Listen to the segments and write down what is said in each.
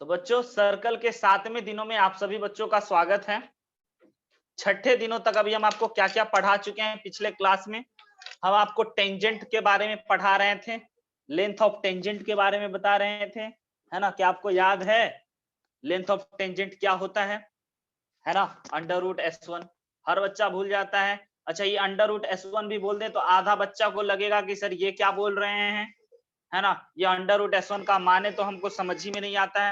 तो बच्चों सर्कल के 7वें दिनों में आप सभी बच्चों का स्वागत है। छठे दिनों तक अभी हम आपको क्या क्या पढ़ा चुके हैं। पिछले क्लास में हम आपको टेंजेंट के बारे में पढ़ा रहे थे, लेंथ ऑफ टेंजेंट के बारे में बता रहे थे, है ना। क्या आपको याद है लेंथ ऑफ टेंजेंट क्या होता है ना। अंडर रूट S1 हर बच्चा भूल जाता है। अच्छा, ये अंडर रूट S1 भी बोल दे तो आधा बच्चा को लगेगा कि सर ये क्या बोल रहे हैं, है ना। ये अंडर रूट S1 का माने तो हमको समझ ही में नहीं आता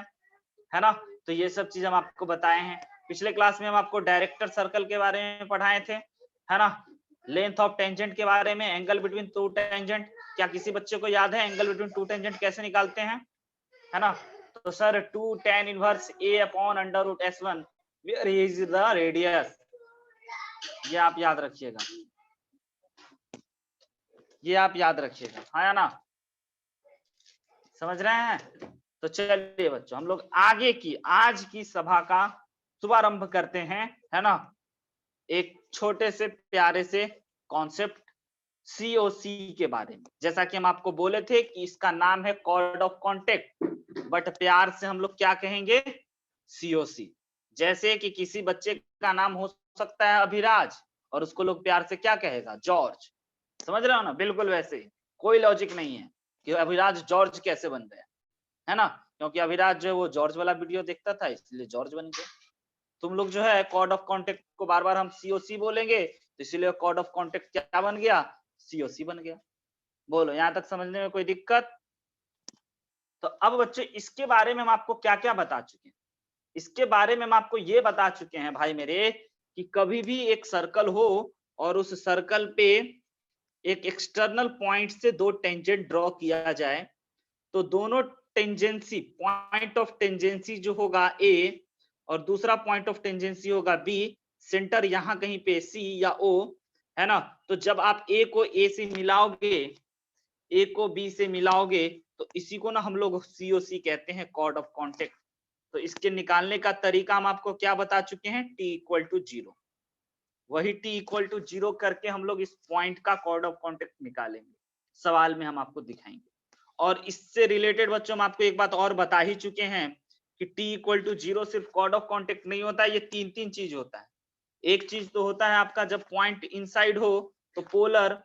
है ना। तो ये सब चीज हम आपको बताए हैं। पिछले क्लास में हम आपको डायरेक्टर सर्कल के बारे में पढ़ाए थे, है ना। लेंथ ऑफ टेंजेंट के बारे में, एंगल बिटवीन टू टेंजेंट। क्या किसी बच्चे को याद है एंगल बिटवीन टू टेंजेंट कैसे निकालते हैं, है ना। तो sir 2 tan inverse a upon under root S1 where is the radius. ये आप याद रखिएगा, ये आप याद रखिएगा, है ना। समझ रहे हैं। तो चलिए बच्चों हम लोग आगे की आज की सभा का शुभारंभ करते हैं, है ना। एक छोटे से प्यारे से कॉन्सेप्ट COC के बारे में। जैसा कि हम आपको बोले थे कि इसका नाम है कोड ऑफ कॉन्टेक्ट, बट प्यार से हम लोग क्या कहेंगे COC। जैसे कि किसी बच्चे का नाम हो सकता है अभिराज और उसको लोग प्यार से क्या कहेगा, जॉर्ज। समझ रहे हो ना, बिल्कुल वैसे ही। कोई लॉजिक नहीं है कि अभिराज जॉर्ज कैसे बन गया, है ना। क्योंकि अभिराज जो है वो जॉर्ज वाला वीडियो देखता था इसलिए जॉर्ज बन गया। तुम लोग जो है कोड ऑफ कॉन्टेक्ट को बार बार हम COC बोलेंगे तो इसीलिए कोड ऑफ कॉन्टेक्ट क्या बन गया, COC बन गया। बोलो यहां तक समझने में कोई दिक्कत। तो अब बच्चों इसके बारे में हम आपको क्या क्या बता चुके हैं। इसके बारे में हम आपको ये बता चुके हैं भाई मेरे कि कभी भी एक सर्कल हो और उस सर्कल पे एक एक्सटर्नल पॉइंट से दो टेंजेंट ड्रॉ किया जाए तो दोनों टेंजेंसी, पॉइंट ऑफ टेंजेंसी जो होगा A और दूसरा पॉइंट ऑफ टेंजेंसी होगा B, सेंटर यहां कहीं पे C या O, है ना। तो जब आप A को A से मिलाओगे, A को B से मिलाओगे तो इसी को ना हम लोग COC कहते हैं, कोड ऑफ कॉन्टेक्ट। तो इसके निकालने का तरीका हम आपको क्या बता चुके हैं, T इक्वल टू 0। वही T इक्वल टू 0 करके हम लोग इस पॉइंट का कोड ऑफ कॉन्टेक्ट निकालेंगे। सवाल में हम आपको दिखाएंगे। और इससे रिलेटेड बच्चों हम आपको एक बात और बता ही चुके हैं कि T इक्वल टू 0 सिर्फ कोड ऑफ कॉन्टेक्ट नहीं होता, ये तीन तीन चीज होता है। एक चीज तो होता है आपका जब पॉइंट इनसाइड हो तो पोलर,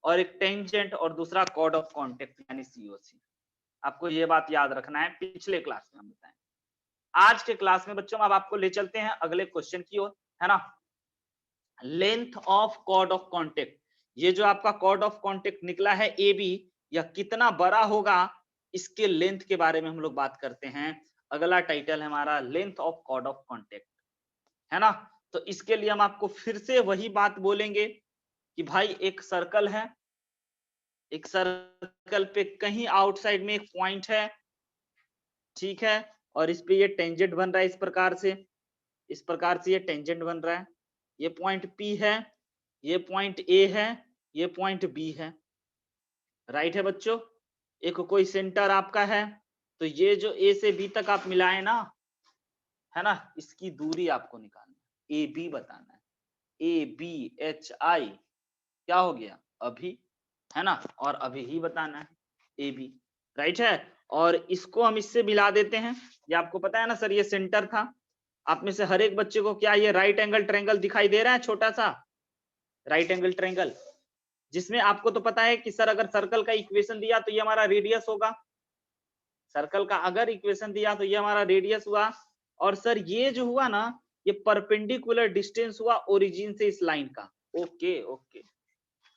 और एक टेंजेंट, और दूसरा कोड ऑफ कॉन्टेक्ट यानी COC। आपको ये बात याद रखना है, पिछले क्लास में हम बताएं। आज के क्लास में बच्चों अब आपको ले चलते हैं अगले क्वेश्चन की ओर, है ना। Length of code of contact. ये जो आपका कोड ऑफ कॉन्टेक्ट निकला है AB, यह कितना बड़ा होगा इसके लेंथ के बारे में हम लोग बात करते हैं। अगला टाइटल है हमारा length of code of contact, है ना। तो इसके लिए हम आपको फिर से वही बात बोलेंगे कि भाई एक सर्कल है, एक सर्कल पे कहीं आउटसाइड में एक पॉइंट है, ठीक है, और इस पे ये टेंजेंट बन रहा है इस प्रकार से, इस प्रकार से ये टेंजेंट बन रहा है। ये पॉइंट P है, ये पॉइंट A है, ये पॉइंट B है, राइट है बच्चों। एक कोई सेंटर आपका है, तो ये जो A से B तक आप मिलाए ना, है ना, इसकी दूरी आपको निकालना है, AB बताना है। ABHI क्या हो गया, अभी, है ना, और अभी ही बताना है AB, राइट है। और इसको हम इससे मिला देते हैं। ये आपको पता है ना सर, ये सेंटर था। आप में से हर एक बच्चे को क्या ये राइट एंगल ट्रायंगल दिखाई दे रहा है, छोटा सा राइट एंगल ट्रायंगल, जिसमें आपको तो पता है कि सर अगर सर्कल का इक्वेशन दिया तो ये हमारा रेडियस होगा। सर्कल का अगर इक्वेशन दिया तो ये हमारा रेडियस हुआ। और सर ये जो हुआ ना, ये परपेंडिकुलर डिस्टेंस हुआ ओरिजिन से इस लाइन का। Okay okay.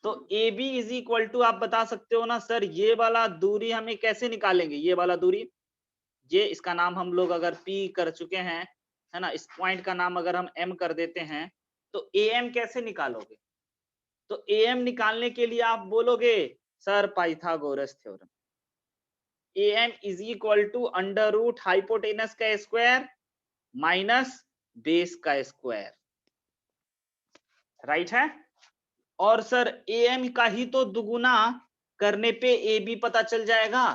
तो AB इज इक्वल टू, आप बता सकते हो ना सर ये वाला दूरी हमें कैसे निकालेंगे, ये वाला दूरी, ये इसका नाम हम लोग अगर P कर चुके हैं, है ना, इस पॉइंट का नाम अगर हम M कर देते हैं तो AM कैसे निकालोगे। तो AM निकालने के लिए आप बोलोगे sir Pythagoras theorem. AM is equal to under root hypotenuse का स्क्वायर माइनस बेस का स्क्वायर, राइट है। और सर AM का ही तो दुगुना करने पे AB पता चल जाएगा।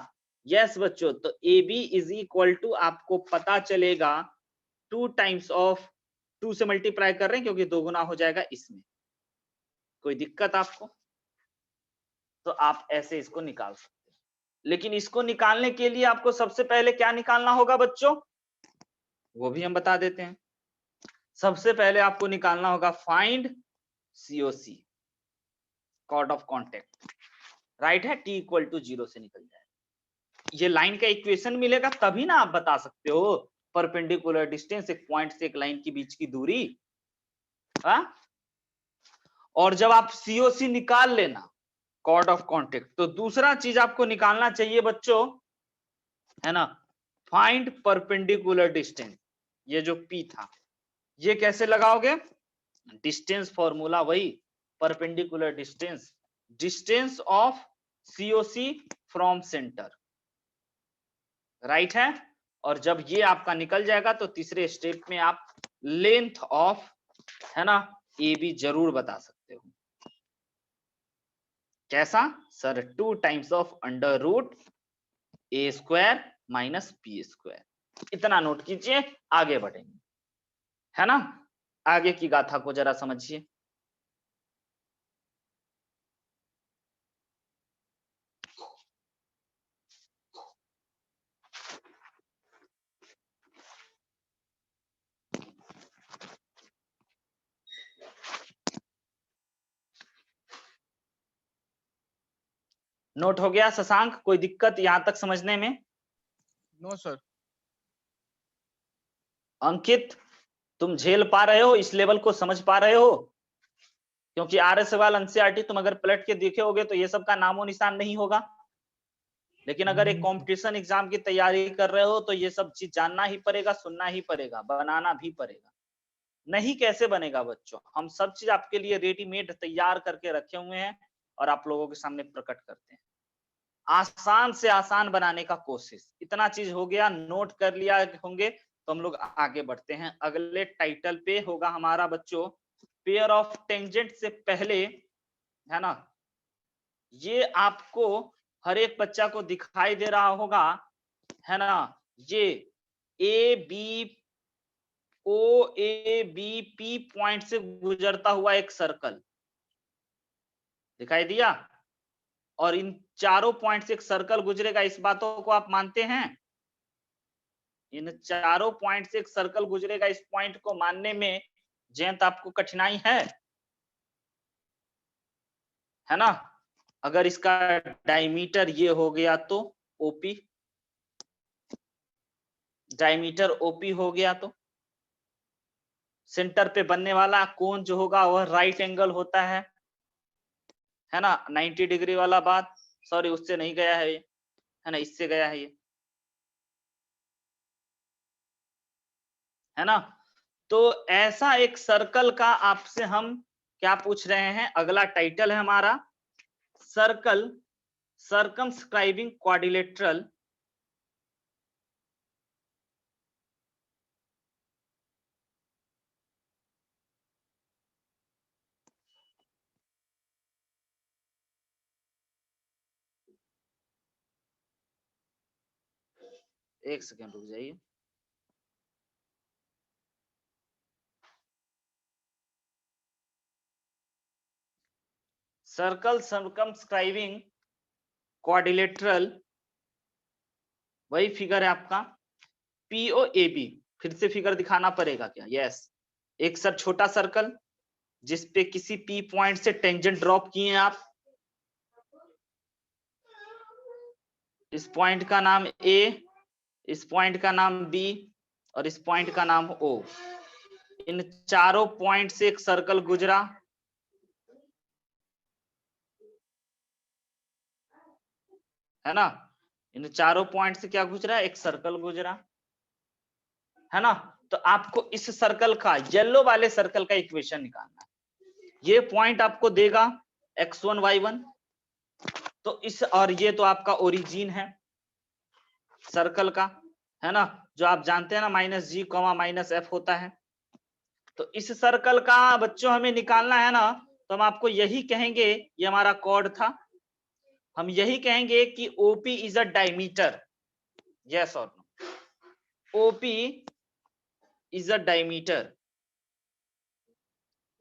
यस बच्चों, तो AB इज इक्वल टू आपको पता चलेगा 2 टाइम्स ऑफ 2 से मल्टीप्लाई कर रहे हैं क्योंकि दोगुना हो जाएगा इसमें। कोई दिक्कत आपको, तो आप ऐसे इसको निकाल सकते हैं। लेकिन इसको निकालने के लिए आपको सबसे पहले क्या निकालना होगा बच्चों, वो भी हम बता देते हैं। सबसे पहले आपको निकालना होगा find COC, chord of contact, right है, T इक्वल टू 0 से निकल जाए। ये लाइन का इक्वेशन मिलेगा तभी ना आप बता सकते हो परपेंडिकुलर डिस्टेंस, एक पॉइंट से एक लाइन के बीच की दूरी। हाँ, और जब आप COC निकाल लेना, कॉर्ड ऑफ कॉन्टेक्ट, तो दूसरा चीज आपको निकालना चाहिए बच्चों, है ना, फाइंड परपेंडिकुलर डिस्टेंस। ये जो P था, ये कैसे लगाओगे? डिस्टेंस फॉर्मूला वही, perpendicular distance, distance of COC from centre, right है। और जब ये आपका निकल जाएगा तो तीसरे स्टेप में आप लेंथ ऑफ, है ना, AB जरूर बता सकते हो। कैसा sir? 2 times of under root A square minus P square. इतना नोट कीजिए, आगे बढ़ेंगे, है ना। आगे की गाथा को जरा समझिए। नोट हो गया शशांक? कोई दिक्कत यहां तक समझने में? No sir. अंकित, तुम झेल पा रहे हो, इस लेवल को समझ पा रहे हो? क्योंकि आर्य सवाल NCERT तुम अगर पलट के देखे होगे तो ये सब का नामो निशान नहीं होगा, लेकिन अगर एक कंपटीशन एग्जाम की तैयारी कर रहे हो तो ये सब चीज जानना ही पड़ेगा, सुनना ही पड़ेगा, बनाना भी पड़ेगा। नहीं कैसे बनेगा बच्चों? हम सब चीज आपके लिए रेडीमेड तैयार करके रखे हुए हैं और आप लोगों के सामने प्रकट करते हैं। आसान से आसान बनाने का कोशिश। इतना चीज हो गया, नोट कर लिया होंगे तो हम लोग आगे बढ़ते हैं। अगले टाइटल पे होगा हमारा बच्चों पेयर ऑफ टेंजेंट से पहले, है ना, ये आपको हर एक बच्चा को दिखाई दे रहा होगा, है ना, ये OABP पॉइंट से गुजरता हुआ एक सर्कल दिखाई दिया, और इन चारों पॉइंट से एक सर्कल गुजरेगा, इस बातों को आप मानते हैं? इन चारों पॉइंट से एक सर्कल गुजरेगा, इस पॉइंट को मानने में जयंत आपको कठिनाई है ना? अगर इसका डायमीटर ये हो गया तो OP, डायमीटर OP हो गया तो सेंटर पे बनने वाला कोण जो होगा वह राइट एंगल होता है ना, 90 डिग्री वाला बात। सॉरी, उससे नहीं गया है ये, है ना, इससे गया है ये, है ना। तो ऐसा एक सर्कल का आपसे हम क्या पूछ रहे हैं? अगला टाइटल है हमारा सर्कल सर्कमस्क्राइबिंग क्वाड्रिलेटरल। एक सेकेंड रुक जाइए। सर्कल सर्कमस्क्राइबिंग क्वाड्रिलेटरल, वही फिगर है आपका POAB। फिर से फिगर दिखाना पड़ेगा क्या? यस, एक सर छोटा सर्कल जिसपे किसी P पॉइंट से टेंजेंट ड्रॉप किए आप। इस पॉइंट का नाम A, इस पॉइंट का नाम B और इस पॉइंट का नाम O। इन चारों पॉइंट से एक सर्कल गुजरा, है ना। इन चारों पॉइंट से क्या गुजरा? एक सर्कल गुजरा, है ना। तो आपको इस सर्कल का, येलो वाले सर्कल का इक्वेशन निकालना है। ये पॉइंट आपको देगा x1 y1, तो इस, और ये तो आपका ओरिजिन है सर्कल का, है ना, जो आप जानते हैं ना -G, -F होता है। तो इस सर्कल का बच्चों हमें निकालना है ना, तो हम आपको यही कहेंगे, ये हमारा कॉर्ड था, हम यही कहेंगे कि OP is a diameter. Yes और no? OP is a diameter.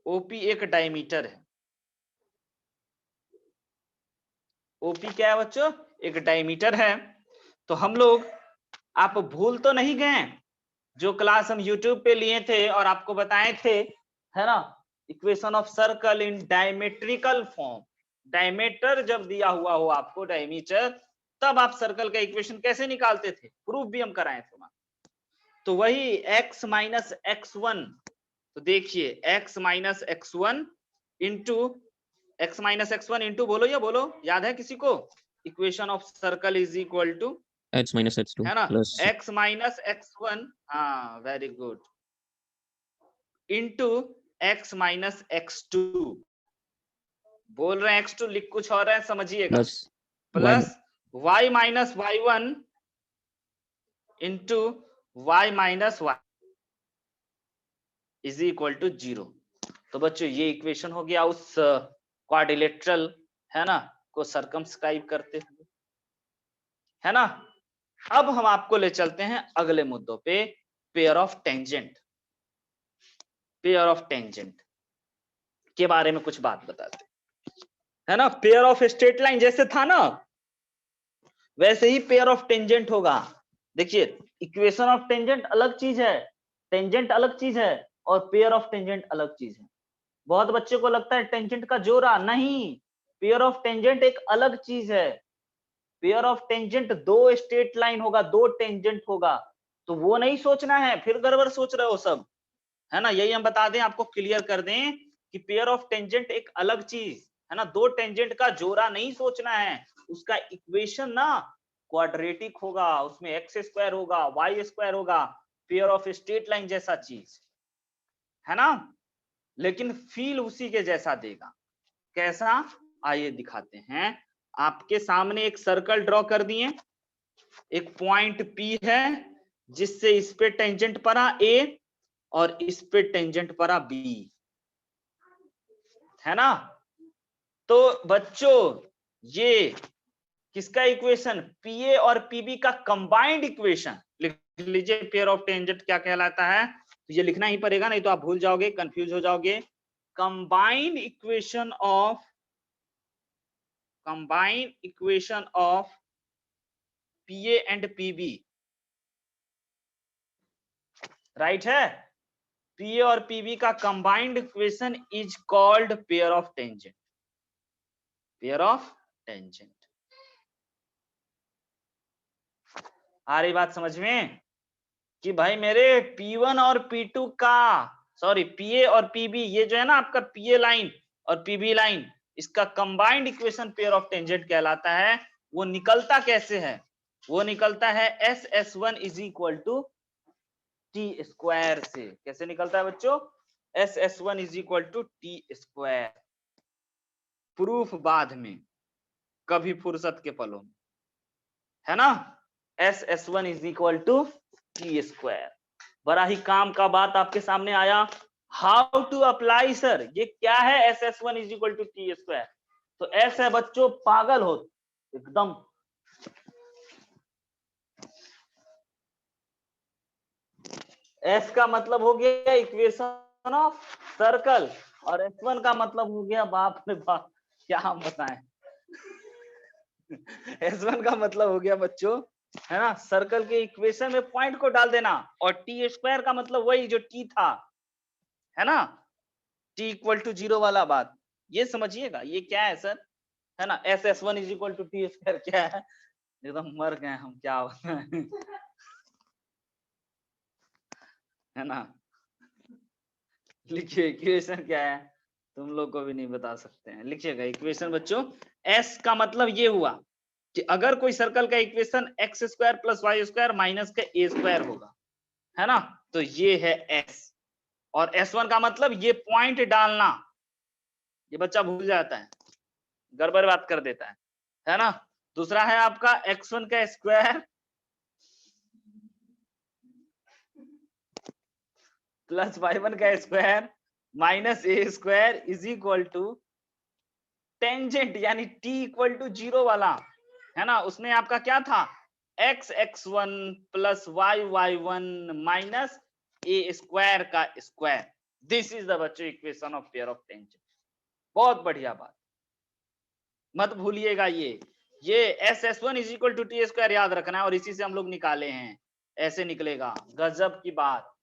OP एक डायमीटर है। OP क्या है बच्चों? एक डायमीटर है। तो हम लोग, आप भूल तो नहीं गए? जो क्लास हम YouTube पे लिए थे और आपको बताए थे, है ना, equation of circle in diametrical form. Diameter जब दिया हुआ हो आपको, डायमीटर, तब आप सर्कल का इक्वेशन कैसे निकालते थे, प्रूफ भी हम कराए थे। तो वही x माइनस x1, तो देखिए x minus x1 into x minus x1 into, बोलो या बोलो, याद है किसी को? Equation of circle is equal to x minus x2 है ना, plus x माइनस x1, हाँ very good, into x minus x2। बोल रहे हैं x2, लिख कुछ और है, समझिएगा, plus y plus y minus y1 into y minus y is equal to 0। तो बच्चों ये इक्वेशन हो गया उस क्वाड्रिलेटरल, है ना, को सर्कमस्क्राइब करते हुए, है ना। अब हम आपको ले चलते हैं अगले मुद्दों पे, pair of tangent. Pair of tangent के बारे में कुछ बात बताते है ना। पेयर ऑफ स्ट्रेट लाइन जैसे था ना, वैसे ही पेयर ऑफ टेंजेंट होगा। देखिए, इक्वेशन ऑफ टेंजेंट अलग चीज है, टेंजेंट अलग चीज है, और पेयर ऑफ टेंजेंट अलग चीज है। बहुत बच्चे को लगता है टेंजेंट का जोड़ा, नहीं, पेयर ऑफ टेंजेंट एक अलग चीज है। पेयर ऑफ टेंजेंट दो स्ट्रेट लाइन होगा, दो टेंजेंट होगा, तो वो नहीं सोचना है, फिर गड़बड़ सोच रहे हो सब, है ना। यही हम बता दें आपको, क्लियर कर दें कि पेयर ऑफ टेंजेंट एक अलग चीज है ना, दो टेंजेंट का जोड़ा नहीं सोचना है। उसका इक्वेशन ना क्वाड्रेटिक होगा, उसमें एक्स स्क्वायर होगा, वाई स्क्वायर होगा, पेयर ऑफ स्ट्रेट लाइन जैसा चीज, है ना, लेकिन फील उसी के जैसा देगा। कैसा, आइए दिखाते हैं। आपके सामने एक सर्कल ड्रॉ कर दिए, एक पॉइंट P है, जिससे इस पे टेंजेंट पड़ा A और इस पे टेंजेंट पड़ा B, है ना। तो बच्चों ये किसका इक्वेशन, PA और PB का कंबाइंड इक्वेशन लिख लीजिए। पेयर ऑफ टेंजेंट क्या कहलाता है, तो ये लिखना ही पड़ेगा, नहीं तो आप भूल जाओगे, कंफ्यूज हो जाओगे। Combined equation of PA and PB, right है। PA और PB का combined equation is called pair of tangent. Pair of tangent, आ रही बात समझ में कि भाई मेरे P1 और P2 का, सॉरी PA और PB, ये जो है ना आपका PA लाइन और PB लाइन, इसका combined equation pair of tangent कहलाता है। वो निकलता कैसे है, वो निकलता है SS1 is equal to T square से। कैसे निकलता है बच्चों, SS1 is equal to T square. Proof बाद में, कभी फुर्सत के पलों में, है ना। SS1 is equal to T square. बड़ा ही काम का बात आपके सामने आया। हाउ टू अप्लाई सर, ये क्या है SS1 is equal to T square. तो S है बच्चों, पागल हो एकदम, S का मतलब हो गया इक्वेशन ऑफ सर्कल, और S1 का मतलब हो गया, बाप रे बाप क्या हम बताएं। S1 का मतलब हो गया बच्चों, है ना, सर्कल के इक्वेशन में पॉइंट को डाल देना, और टी स्क्वायर का मतलब वही जो टी था, है ना, टी इक्वल टू 0 वाला बात, ये समझिएगा। ये क्या है सर, है ना, SS1 is equal to T square क्या है, एकदम मर गए हम, क्या बताएं। है ना, लिखिए इक्वेशन क्या है, तुम लोग को भी नहीं बता सकते हैं, लिखिएगा इक्वेशन बच्चों। S का मतलब ये हुआ कि अगर कोई सर्कल का equation x square plus y square minus का ए स्क्वायर होगा, है ना, तो ये है S। और S1 का मतलब ये पॉइंट डालना, ये बच्चा भूल जाता है, गड़बड़ बात कर देता है ना। दूसरा है आपका x1 का स्क्वायर प्लस y1 का square minus a square is equal to tangent, यानी t इक्वल टू 0 वाला, है ना। उसमें आपका क्या था, x(x1) plus y(y1) minus a square का स्क्वायर। दिस इज द बच्चों equation of pair of tangent. बहुत बढ़िया बात, मत भूलिएगा ये SS1 is equal to T square याद रखना है, और इसी से हम लोग निकाले हैं ऐसे निकलेगा। गजब की बात,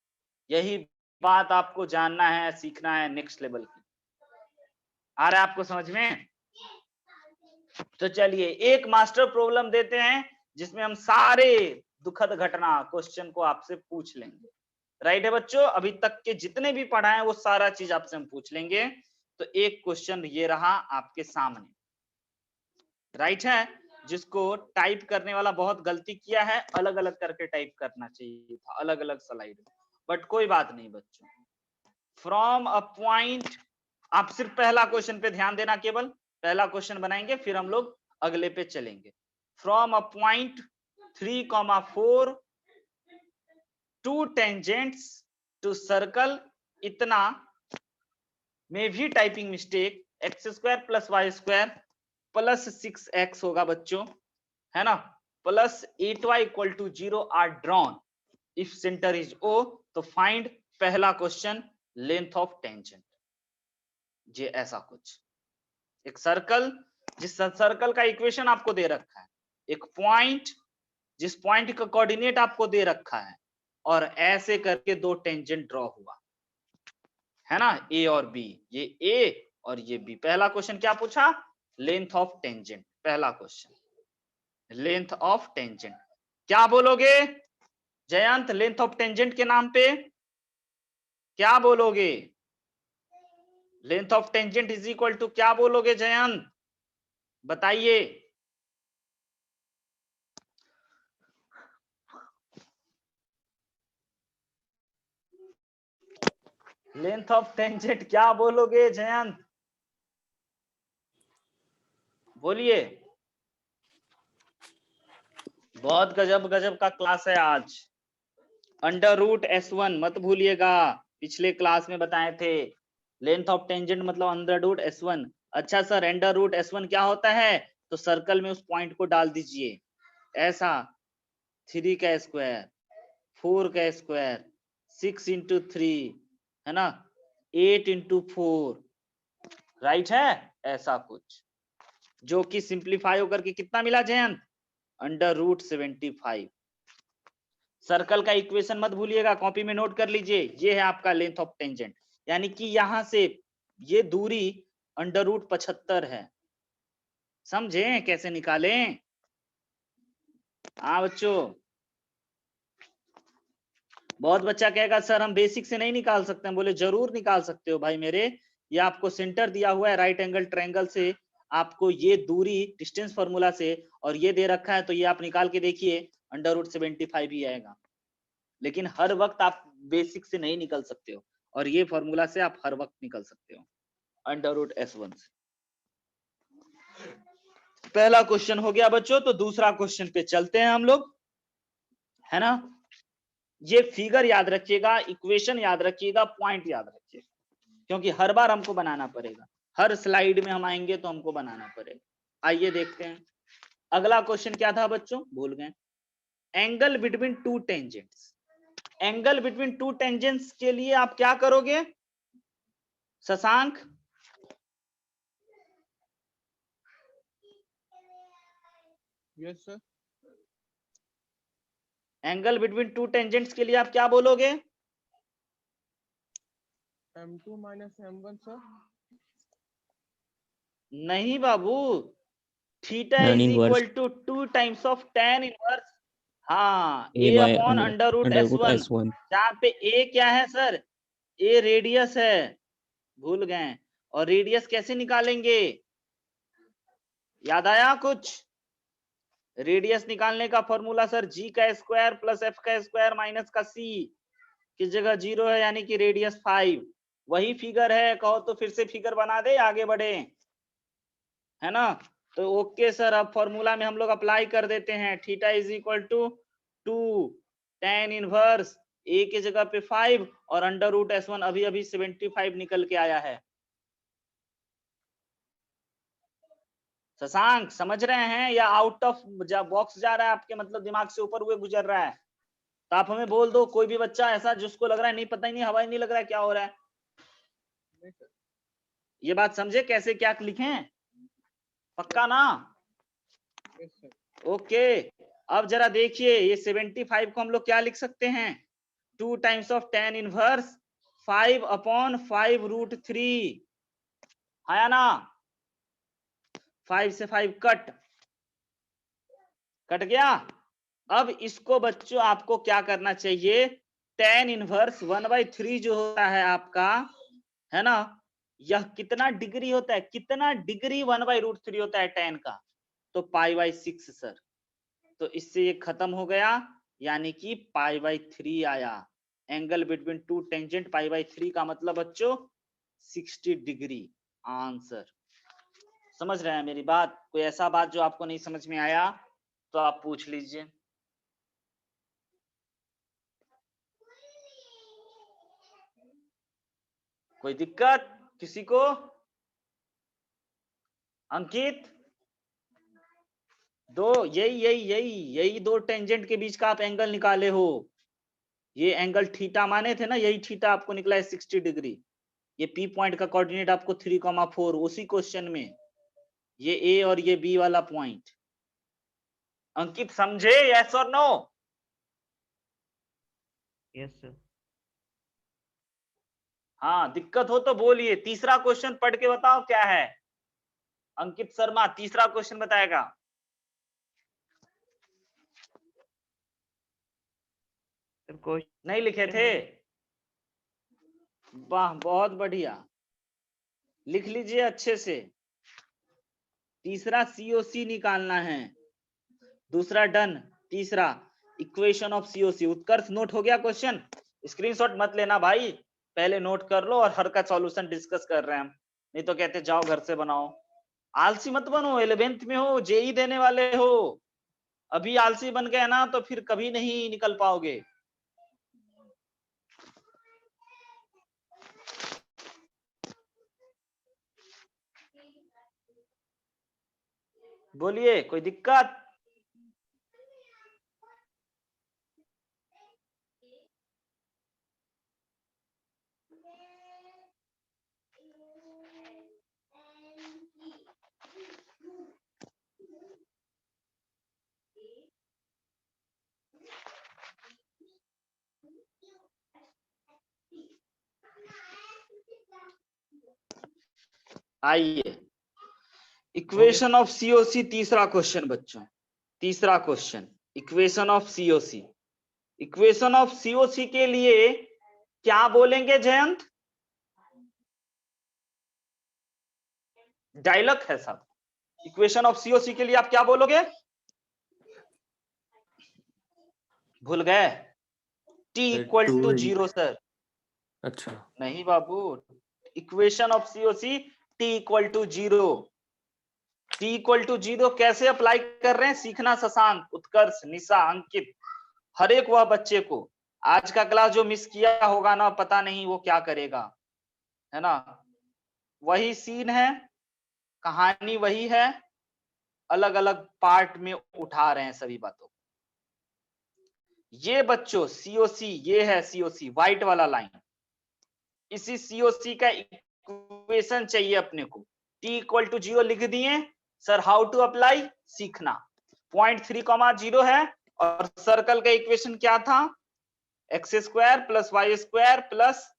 यही बात आपको जानना है, सीखना है नेक्स्ट लेवल की। आ रहा है आपको समझ में? तो चलिए एक मास्टर प्रॉब्लम देते हैं जिसमें हम सारे दुखद घटना क्वेश्चन को आपसे पूछ लेंगे। राइट है बच्चों, अभी तक के जितने भी पढ़ाए वो सारा चीज आपसे हम पूछ लेंगे। तो एक क्वेश्चन ये रहा आपके सामने, राइट है, जिसको टाइप करने वाला बहुत गलती किया है, अलग अलग करके टाइप करना चाहिए था, अलग अलग स्लाइड में, बट कोई बात नहीं बच्चों। फ्रॉम अ पॉइंट, आप सिर्फ पहला क्वेश्चन पे ध्यान देना, केवल पहला क्वेश्चन बनाएंगे फिर हम लोग अगले पे चलेंगे। From a point 3,4 to tangents to circle, इतना में भी typing mistake x² + y² + 6x होगा बच्चों, है ना, plus 8y = 0 are drawn if centre is O। तो फाइंड पहला क्वेश्चन लेंथ ऑफ टेंजेंट। ये ऐसा कुछ एक सर्कल, जिस सर्कल का इक्वेशन आपको दे रखा है, एक पॉइंट जिस पॉइंट का कोऑर्डिनेट आपको दे रखा है, और ऐसे करके दो टेंजेंट ड्रॉ हुआ, है ना, ए और बी, ये ए और ये बी। पहला क्वेश्चन क्या पूछा? Length of tangent. पहला क्वेश्चन लेंथ ऑफ टेंजेंट, क्या बोलोगे जयंत लेंथ ऑफ टेंजेंट के नाम पे? क्या बोलोगे? Length of tangent is equal to क्या बोलोगे जयंत, बताइए। लेंथ ऑफ टेंजेंट क्या बोलोगे जयंत, बोलिए। बहुत गजब गजब का क्लास है आज। √S1 मत भूलिएगा, पिछले क्लास में बताए थे। लेंथ ऑफ टेंजेंट मतलब √S1। अच्छा सर, √S1 क्या होता है? तो सर्कल में उस पॉइंट को डाल दीजिए, ऐसा 3 का स्क्वायर 4 का स्क्वायर 6 × 3 है ना, 8 × 4, राइट है, ऐसा कुछ, जो कि सिंप्लीफाई होकर के कितना मिला जयंत? √75। सर्कल का इक्वेशन मत भूलिएगा, कॉपी में नोट कर लीजिए, ये है आपका लेंथ ऑफ टेंजेंट, यानी कि यहां से ये दूरी √75 है। समझे कैसे निकालें? हाँ बच्चों, बहुत बच्चा कहेगा सर हम बेसिक से नहीं निकाल सकते, हम बोले जरूर निकाल सकते हो भाई मेरे, ये आपको सेंटर दिया हुआ है राइट एंगल ट्रायंगल से, आपको ये दूरी डिस्टेंस फार्मूला से, और ये दे रखा है, तो ये आप निकाल के देखिए √75 ही आएगा। लेकिन हर वक्त आप बेसिक से नहीं निकल सकते हो, और ये फॉर्मूला से आप हर वक्त निकल सकते हो √S1 से। पहला क्वेश्चन हो गया बच्चों, तो दूसरा क्वेश्चन पे चलते हैं हम लोग, है ना। ये फिगर याद रखिएगा, इक्वेशन याद रखिएगा, पॉइंट याद रखिएगा, क्योंकि हर बार हमको बनाना पड़ेगा, हर स्लाइड में हम आएंगे तो हमको बनाना पड़ेगा। आइए देखते हैं अगला क्वेश्चन क्या था बच्चों, भूल गए। Angle between two tangents, angle between two tangents के लिए आप क्या करोगे Shashank? Yes sir. Angle between two tangents के लिए आप क्या बोलोगे? M2 - M1 sir. नहीं बाबू, theta tan is inverse equal to 2 times of tan inverse, हाँ, a a by upon √S1, √S1 जहाँ पे a क्या है सर? a रेडियस है, भूल गए, और रेडियस कैसे निकालेंगे, याद आया कुछ? रेडियस निकालने का फॉर्मूला सर g का स्क्वायर प्लस f का स्क्वायर माइनस का c, किस जगह 0 है, यानी कि रेडियस 5। वही फिगर है, कहो तो फिर से फिगर बना दे, आगे बढ़े, है ना। तो ओके सर, अब फॉर्मूला में हम लोग अप्लाई कर देते हैं, theta is equal to 2 tan inverse a की जगह पे 5 और √S1 अभी अभी 75 निकल के आया है। शशांक समझ रहे हैं, या आउट ऑफ बॉक्स जा रहा है आपके, मतलब दिमाग से ऊपर हुए गुजर रहा है? तो आप हमें बोल दो, कोई भी बच्चा ऐसा जिसको लग रहा है नहीं, पता ही नहीं, हवा ही नहीं लग रहा है क्या हो रहा है। ये बात समझे कैसे क्या लिखें, पक्का ना? Yes sir. ओके, अब जरा देखिए ये 75 को हम लोग क्या लिख सकते हैं, 2 टाइम्स ऑफ tan इनवर्स 5/5√3 आया ना, 5 से 5 कट गया। अब इसको बच्चों आपको क्या करना चाहिए, tan इनवर्स 1/3 जो होता है आपका, है ना, यह कितना डिग्री होता है, कितना डिग्री 1/√3 होता है tan का, तो π/6 सर। तो इससे ये खत्म हो गया, यानी कि π/3 आया। एंगल बिटवीन टू टेंजेंट π/3 का मतलब बच्चों 60 डिग्री आंसर। समझ रहे हैं मेरी बात? कोई ऐसा बात जो आपको नहीं समझ में आया तो आप पूछ लीजिए। कोई दिक्कत किसी को? अंकित, दो यही दो टेंजेंट के बीच का आप एंगल निकाले हो। ये एंगल थीटा माने थे ना, यही थीटा आपको निकला है 60 डिग्री। ये पी पॉइंट का कोऑर्डिनेट आपको 3,4 उसी क्वेश्चन में, ये ए और ये बी वाला पॉइंट। अंकित समझे? यस और नो? Yes sir. हाँ, दिक्कत हो तो बोलिए। तीसरा क्वेश्चन पढ़ के बताओ क्या है। अंकित शर्मा तीसरा क्वेश्चन बताएगा। नहीं लिखे थे? वाह, बहुत बढ़िया, लिख लीजिए अच्छे से। तीसरा सीओसी निकालना है, दूसरा डन, तीसरा equation of COC. Utkarsh note हो गया क्वेश्चन? स्क्रीनशॉट मत लेना भाई, पहले नोट कर लो और हर का सॉल्यूशन डिस्कस कर रहे हैं हम, नहीं तो कहते जाओ घर से बनाओ। आलसी मत बनो, 11th में हो, जेई देने वाले हो। अभी आलसी बन गए ना तो फिर कभी नहीं निकल पाओगे। बोलिए, कोई दिक्कत? आइए, इक्वेशन ऑफ सीओसी तीसरा क्वेश्चन बच्चों, तीसरा question equation of COC. Equation of COC के लिए क्या बोलेंगे जयंत? डायलॉग है सब। इक्वेशन ऑफ सीओसी के लिए आप क्या बोलोगे? भूल गए? T equal to 0 sir. अच्छा, नहीं बाबू, equation of COC T equal to 0। T equal to 0 कैसे अप्लाई कर रहे हैं सीखना। शशांक, उत्कर्ष, निशा, अंकित, हर एक वह बच्चे को आज का क्लास जो मिस किया होगा ना, पता नहीं वो क्या करेगा, है ना। वही सीन है, कहानी वही है, अलग अलग पार्ट में उठा रहे हैं सभी बातों। ये बच्चों सीओसी, ये है सीओसी व्हाइट वाला लाइन। इसी सीओसी का इक्वेशन चाहिए अपने को। टी इक्वल टू 0 लिख दिए सर, हाउ टू अप्लाई सीखना। पॉइंट 3,0 है और सर्कल का इक्वेशन क्या था, x² + y² +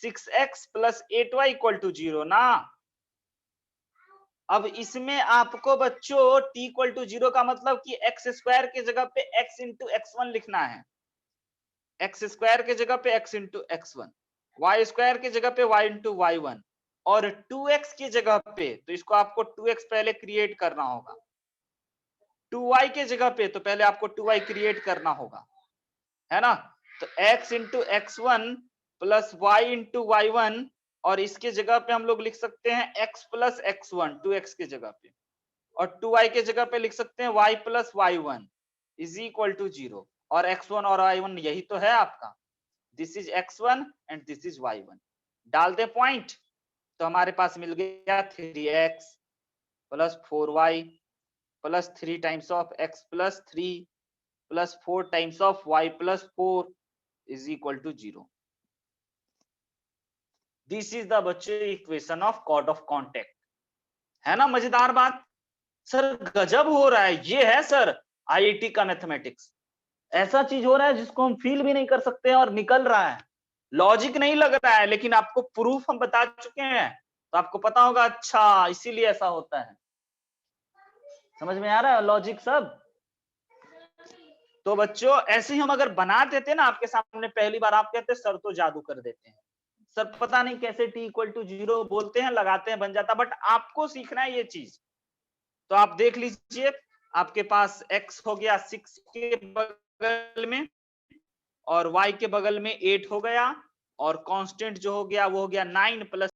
6x + 8y = 0 ना। अब इसमें आपको बच्चों t = 0 का मतलब कि x² के जगह पे x × x1 लिखना है, x² के जगह पे x × x1, y² के जगह पे y × y1 और 2x की जगह पे, तो इसको आपको 2x पहले क्रिएट करना होगा। 2y के जगह पे तो पहले आपको 2y क्रिएट करना होगा, है ना। तो x × x1 + y × y1 और इसके जगह पे हम लोग लिख सकते हैं x + x1 2x के जगह पे, और 2y के जगह पे लिख सकते हैं y + y1 = 0। और x1 और y1 यही तो है आपका, this is x1 and this is y1। डाल दे पॉइंट, तो हमारे पास मिल गया 3x + 4y + 3 times of x + 3 + 4 times of y + 4 = 0। This is the बच्चे equation of chord of contact, है ना। मजेदार बात सर, गजब हो रहा है। ये है सर आईआईटी का मैथमेटिक्स। ऐसा चीज हो रहा है जिसको हम फील भी नहीं कर सकते हैं और निकल रहा है, लॉजिक नहीं लग रहा है, लेकिन आपको प्रूफ हम बता चुके हैं, तो आपको पता होगा अच्छा इसीलिए ऐसा होता है। समझ में आ रहा है लॉजिक सब? तो बच्चों ऐसे ही हम अगर बना देते ना आपके सामने पहली बार, आप कहते सर तो जादू कर देते हैं, सर पता नहीं कैसे t=0 बोलते हैं, लगाते हैं, बन जाता। बट आपको सीखना है ये चीज। तो आप देख लीजिए, आपके पास x हो गया 6 के बगल में और y के बगल में 8 हो गया, और कांस्टेंट जो हो गया वो हो गया 9 +